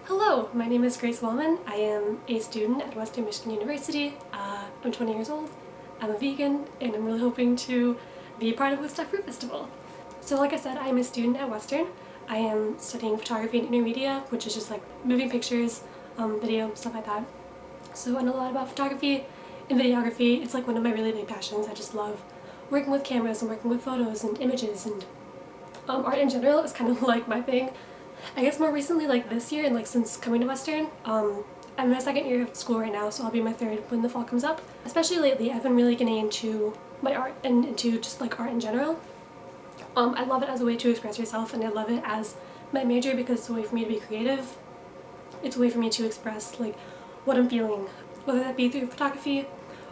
Hello, my name is Grace Wellman. I am a student at Western Michigan University. I'm 20 years old, I'm a vegan, and I'm really hoping to be a part of Woodstock Fruit Festival. So like I said, I am a student at Western. I am studying photography and intermedia, which is just like moving pictures, video, stuff like that. So I know a lot about photography and videography. It's like one of my really big passions. I just love working with cameras and working with photos and images, and art in general is kind of like my thing. I guess more recently, like this year and like since coming to Western, I'm in my second year of school right now, so I'll be in my third when the fall comes up. Especially lately, I've been really getting into my art and into just like art in general. I love it as a way to express yourself, and I love it as my major because it's a way for me to be creative. It's a way for me to express like what I'm feeling, whether that be through photography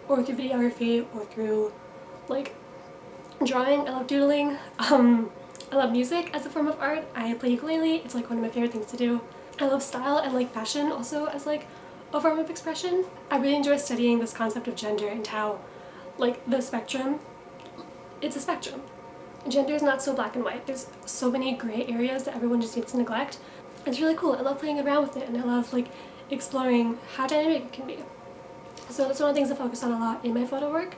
or through videography or through like drawing. I love doodling. I love music as a form of art. I play ukulele. It's like one of my favorite things to do. I love style and like fashion also as like a form of expression. I really enjoy studying this concept of gender and how like the spectrum, it's a spectrum. Gender is not so black and white. There's so many gray areas that everyone just needs to neglect. It's really cool. I love playing around with it, and I love like exploring how dynamic it can be. So that's one of the things I focus on a lot in my photo work.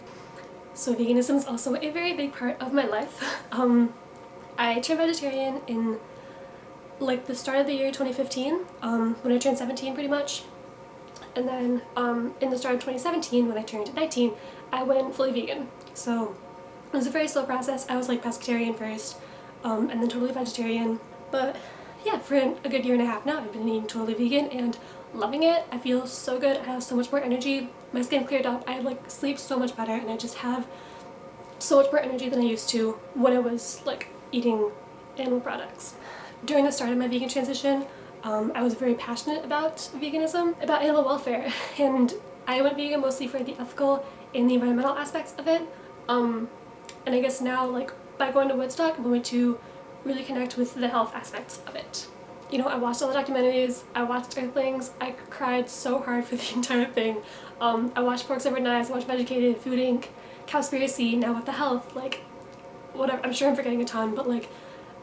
So veganism is also a very big part of my life. I turned vegetarian in like the start of the year 2015, when I turned 17 pretty much. And then in the start of 2017, when I turned 19, I went fully vegan. So it was a very slow process. I was like pescatarian first, and then totally vegetarian. But yeah, for a good year and a half now, I've been eating totally vegan and loving it. I feel so good. I have so much more energy. My skin cleared up. I like sleep so much better, and I just have so much more energy than I used to when I was like eating animal products. During the start of my vegan transition, I was very passionate about veganism, about animal welfare, and I went vegan mostly for the ethical and the environmental aspects of it. And I guess now, like, by going to Woodstock, I'm going to really connect with the health aspects of it. You know, I watched all the documentaries, I watched Earthlings, I cried so hard for the entire thing. I watched Forks Over Knives, I watched Vegetated, Food Inc., Cowspiracy, Now With the Health, like, whatever. I'm sure I'm forgetting a ton, but like,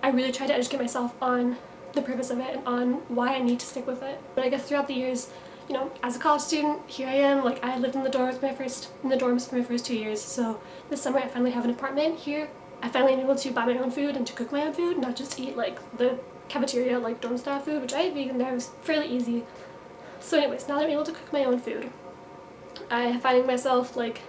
I really tried to educate myself on the purpose of it and on why I need to stick with it. But I guess throughout the years, you know, as a college student, here I am. Like, I lived in the dorms for my first 2 years. So this summer I finally have an apartment here. I finally am able to buy my own food and to cook my own food, not just eat like the cafeteria, like dorm style food, which I ate vegan there. It was fairly easy. So anyways, now that I'm able to cook my own food, I am finding myself like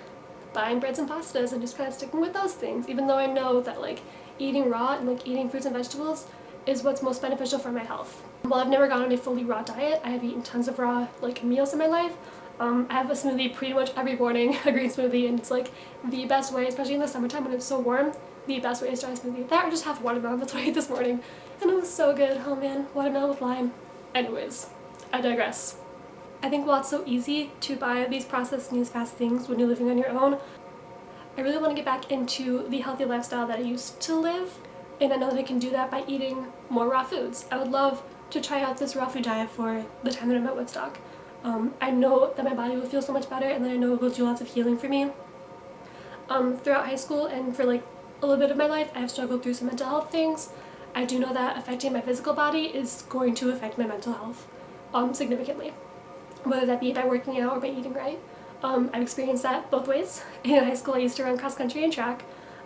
buying breads and pastas and just kind of sticking with those things, even though I know that like eating raw and like eating fruits and vegetables is what's most beneficial for my health. While I've never gone on a fully raw diet, I have eaten tons of raw like meals in my life. I have a smoothie pretty much every morning, a green smoothie, and it's like the best way, especially in the summertime when it's so warm, the best way to start a smoothie. That or just have watermelon. That's what I ate this morning, and it was so good. Oh man, watermelon with lime. Anyways, I digress. I think while it's so easy to buy these processed and these fast things when you're living on your own, I really want to get back into the healthy lifestyle that I used to live, and I know that I can do that by eating more raw foods. I would love to try out this raw food diet for the time that I'm at Woodstock. I know that my body will feel so much better, and that I know it will do lots of healing for me. Throughout high school and for like a little bit of my life, I've struggled through some mental health things. I do know that affecting my physical body is going to affect my mental health significantly, whether that be by working out or by eating right. I've experienced that both ways. In high school I used to run cross country and track.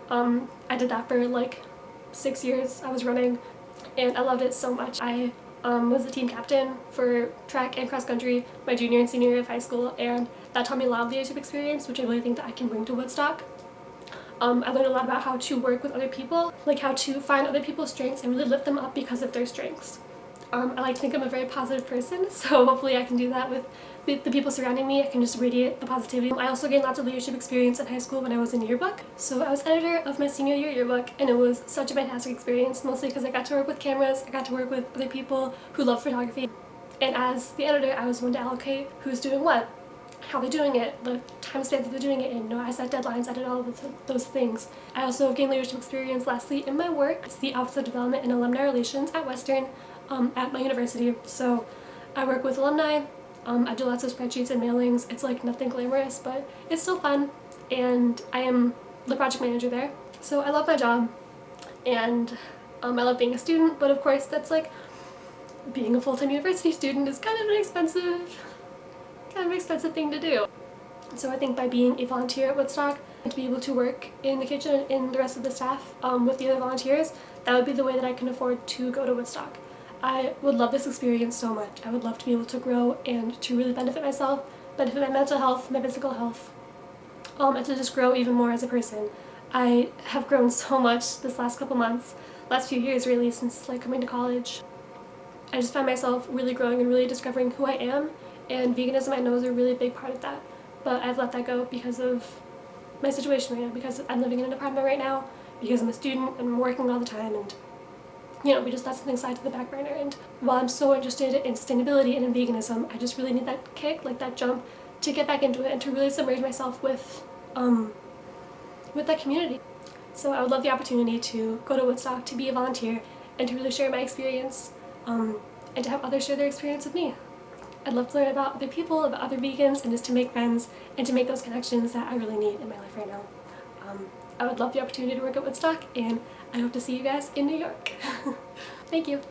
I did that for like 6 years. I was running and I loved it so much. I was the team captain for track and cross country my junior and senior year of high school, and that taught me a lot of leadership experience, which I really think that I can bring to Woodstock. I learned a lot about how to work with other people, like how to find other people's strengths and really lift them up because of their strengths. I like to think I'm a very positive person, so hopefully I can do that with the people surrounding me. I can just radiate the positivity. I also gained lots of leadership experience in high school when I was in yearbook. So I was editor of my senior year yearbook, and it was such a fantastic experience, mostly because I got to work with cameras, I got to work with other people who love photography. And as the editor, I was one to allocate who's doing what, how they're doing it, the time span that they're doing it in. You know, I set deadlines, I did all of those things. I also gained leadership experience lastly in my work. It's the Office of Development and Alumni Relations at Western, at my university. So I work with alumni, I do lots of spreadsheets and mailings. It's like nothing glamorous, but it's still fun, and I am the project manager there. So I love my job, and I love being a student, but of course that's like being a full-time university student is kind of an expensive thing to do. So I think by being a volunteer at Woodstock and to be able to work in the kitchen and in the rest of the staff with the other volunteers, that would be the way that I can afford to go to Woodstock. I would love this experience so much. I would love to be able to grow and to really benefit myself, benefit my mental health, my physical health, and to just grow even more as a person. I have grown so much this last couple months, last few years really, since like coming to college. I just find myself really growing and really discovering who I am, and veganism I know is a really big part of that. But I've let that go because of my situation right now, because I'm living in an apartment right now, because I'm a student and I'm working all the time, and you know, we just let something slide to the back burner. And while I'm so interested in sustainability and in veganism, I just really need that kick, like that jump, to get back into it and to really submerge myself with that community. So I would love the opportunity to go to Woodstock, to be a volunteer, and to really share my experience, and to have others share their experience with me. I'd love to learn about other people, about other vegans, and just to make friends and to make those connections that I really need in my life right now. I would love the opportunity to work at Woodstock, and I hope to see you guys in New York. Thank you.